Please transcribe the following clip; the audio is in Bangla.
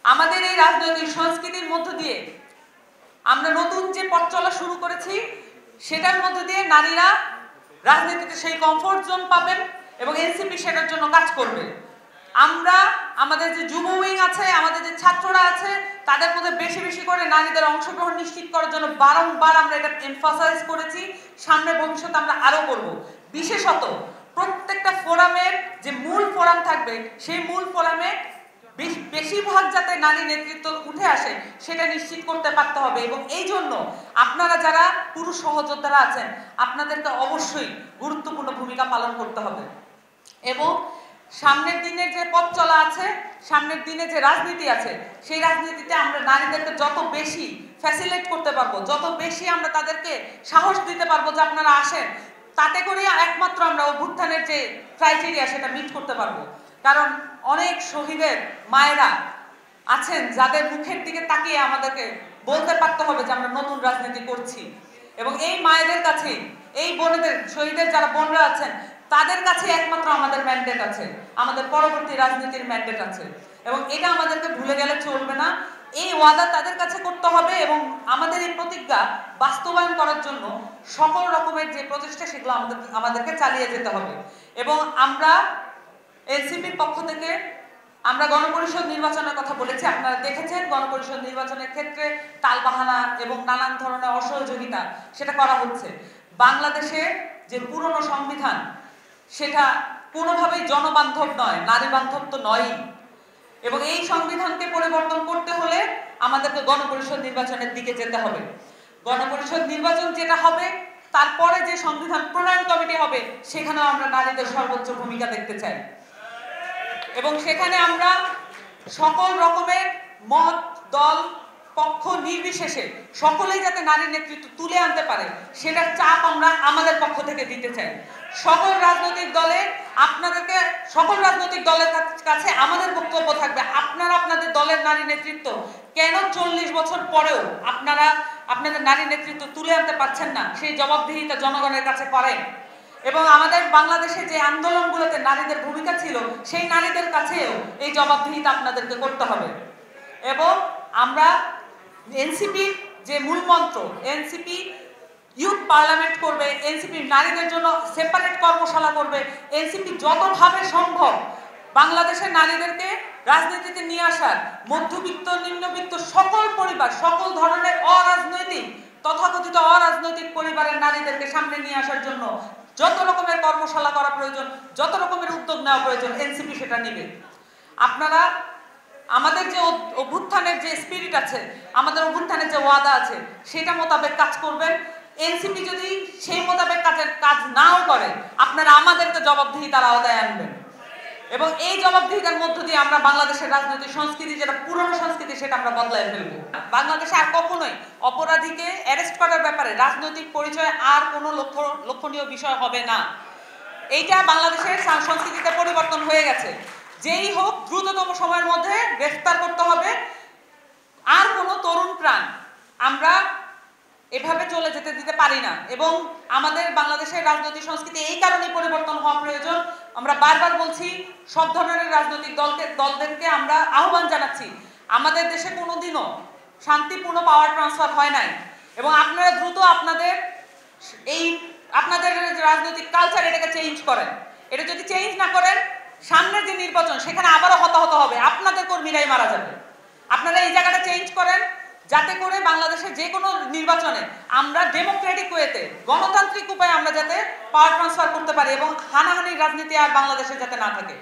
আমাদের এই রাজনৈতিক সংস্কৃতির মধ্য দিয়ে আমরা নতুন যে পথ চলা শুরু করেছি সেটার মধ্য দিয়ে নারীরা রাজনীতিতে সেই কমফোর্ট জোন পাবেন এবং এনসিপি সেটার জন্য কাজ করবে। আমরা আমাদের যে যুব উইং আছে, আমাদের যে ছাত্ররা আছে, তাদের মধ্যে বেশি বেশি করে নারীদের অংশগ্রহণ নিশ্চিত করার জন্য বারংবার আমরা এটা এমফাসাইজ করেছি। সামনে ভবিষ্যতে আমরা আরো করব। বিশেষত প্রত্যেকটা ফোরামের যে মূল ফোরাম থাকবে সেই মূল ফোরামে বেশিরভাগ যাতে নারী নেতৃত্ব উঠে আসে সেটা নিশ্চিত করতে পারতে হবে। এবং এই জন্য আপনারা যারা পুরুষ সহযোদ্ধারা আছেন আপনাদেরকে অবশ্যই গুরুত্বপূর্ণ ভূমিকা পালন করতে হবে। এবং সামনের দিনে যে পথ চলা আছে, সামনের দিনে যে রাজনীতি আছে, সেই রাজনীতিতে আমরা নারীদেরকে যত বেশি ফ্যাসিলিটেট করতে পারবো, যত বেশি আমরা তাদেরকে সাহস দিতে পারবো যে আপনারা আসেন, তাতে করে একমাত্র আমরা অভ্যুত্থানের যে ক্রাইটেরিয়া সেটা মিট করতে পারবো। কারণ অনেক শহীদের মায়েরা আছেন যাদের মুখের দিকে তাকিয়ে আমাদেরকে বলতে পারতে হবে যে আমরা নতুন রাজনীতি করছি। এবং এই মায়েদের কাছে, এই বোনদের, শহীদের যারা বোনরা আছেন তাদের কাছে একমাত্র আমাদের ম্যান্ডেট আছে, আমাদের পরবর্তী রাজনীতির ম্যান্ডেট আছে। এবং এটা আমাদেরকে ভুলে গেলে চলবে না। এই ওয়াদা তাদের কাছে করতে হবে এবং আমাদের এই প্রতিজ্ঞা বাস্তবায়ন করার জন্য সকল রকমের যে প্রচেষ্টা সেগুলো আমাদেরকে চালিয়ে যেতে হবে। এবং আমরা এনসিপির পক্ষ থেকে আমরা গণপরিষদ নির্বাচনের কথা বলেছি। আপনারা দেখেছেন গণপরিষদ নির্বাচনের ক্ষেত্রে তালবাহানা এবং নানান ধরনের অসহযোগিতা সেটা করা হচ্ছে। বাংলাদেশে যে পুরনো সংবিধান সেটা কোনোভাবেই জনবান্ধব নয়, নারী বান্ধব তো নয়ই। এবং এই সংবিধানকে পরিবর্তন করতে হলে আমাদেরকে গণপরিষদ নির্বাচনের দিকে যেতে হবে। গণপরিষদ নির্বাচন যেটা হবে তারপরে যে সংবিধান প্রণয়ন কমিটি হবে সেখানেও আমরা নারীদের সর্বোচ্চ ভূমিকা দেখতে চাই। এবং সেখানে আমরা সকল রকমের মত, দল, পক্ষ নির্বিশেষে সকলেই যাতে নারী নেতৃত্ব তুলে আনতে পারে সেটার চাপ আমরা আমাদের পক্ষ থেকে দিতে চাই। সকল রাজনৈতিক দলের কাছে আমাদের বক্তব্য থাকবে, আপনারা আপনাদের দলের নারী নেতৃত্ব কেন 40 বছর পরেও আপনারা আপনাদের নারী নেতৃত্ব তুলে আনতে পারছেন না, সেই জবাবদিহিতা জনগণের কাছে করেন। এবং আমাদের বাংলাদেশে যে আন্দোলনগুলোতে নারীদের ভূমিকা ছিল সেই নারীদের কাছেও এই জবাবদিহিতা আপনাদেরকে করতে হবে। এবং আমরা এনসিপির যে মূল মন্ত্র, এনসিপি ইউথ পার্লামেন্ট করবে, এনসিপি নারীদের জন্য সেপারেট কর্মশালা করবে, এনসিপি যতভাবে সম্ভব বাংলাদেশের নারীদেরকে রাজনীতিতে নিয়ে আসার, মধ্যবিত্ত, নিম্নবিত্ত সকল পরিবার, সকল ধরনের অরাজনৈতিক, তথাকথিত অরাজনৈতিক পরিবারের নারীদেরকে সামনে নিয়ে আসার জন্য যত রকমের কর্মশালা করা প্রয়োজন, যত রকমের উদ্যোগ নেওয়া প্রয়োজন, এনসিপি সেটা নেবে। আপনারা আমাদের যে অভ্যুত্থানের যে স্পিরিট আছে, আমাদের অভ্যুত্থানের যে ওয়াদা আছে সেটা মোতাবেক কাজ করবেন। এনসিপি যদি সেই মোতাবেক কাজ নাও করে আপনারা আমাদেরকে জবাবদিহিতার আওতায় আনবেন। এবং এই জবাবদিহিতার মধ্য দিয়ে আমরা বাংলাদেশের রাজনৈতিক সংস্কৃতি, যেটা পুরনো সংস্কৃতি, সেটা আমরা বদলায় ফেলবো। বাংলাদেশে আর কখনোই অপরাধীকে অ্যারেস্ট করার ব্যাপারে রাজনৈতিক পরিচয় আর কোনো লক্ষণীয় বিষয় হবে না। এইটা বাংলাদেশের সংস্কৃতিতে পরিবর্তন হয়ে গেছে। যেই হোক দ্রুততম সময়ের মধ্যে গ্রেফতার করতে হবে। আর কোনো তরুণ প্রাণ আমরা এভাবে চলে যেতে দিতে পারি না। এবং আমাদের বাংলাদেশের রাজনৈতিক সংস্কৃতি এই কারণেই পরিবর্তন হওয়া প্রয়োজন। আমরা বারবার বলছি, সব ধরনের রাজনৈতিক দলদেরকে আমরা আহ্বান জানাচ্ছি, আমাদের দেশে কোনোদিনও শান্তিপূর্ণ পাওয়ার ট্রান্সফার হয় নাই। এবং আপনারা দ্রুত আপনাদের রাজনৈতিক কালচার এটাকে চেঞ্জ করেন। এটা যদি চেঞ্জ না করেন, সামনের যে নির্বাচন সেখানে আবারও হতাহত হবে, আপনাদের কর্মীরাই মারা যাবে। আপনারা এই জায়গাটা চেঞ্জ করেন যাতে করে বাংলাদেশের যে কোনো নির্বাচনে আমরা ডেমোক্রেটিক ওয়েতে, গণতান্ত্রিক উপায়ে আমরা যাতে পাওয়ার ট্রান্সফার করতে পারি এবং হানাহানির রাজনীতি আর বাংলাদেশে যাতে না থাকে।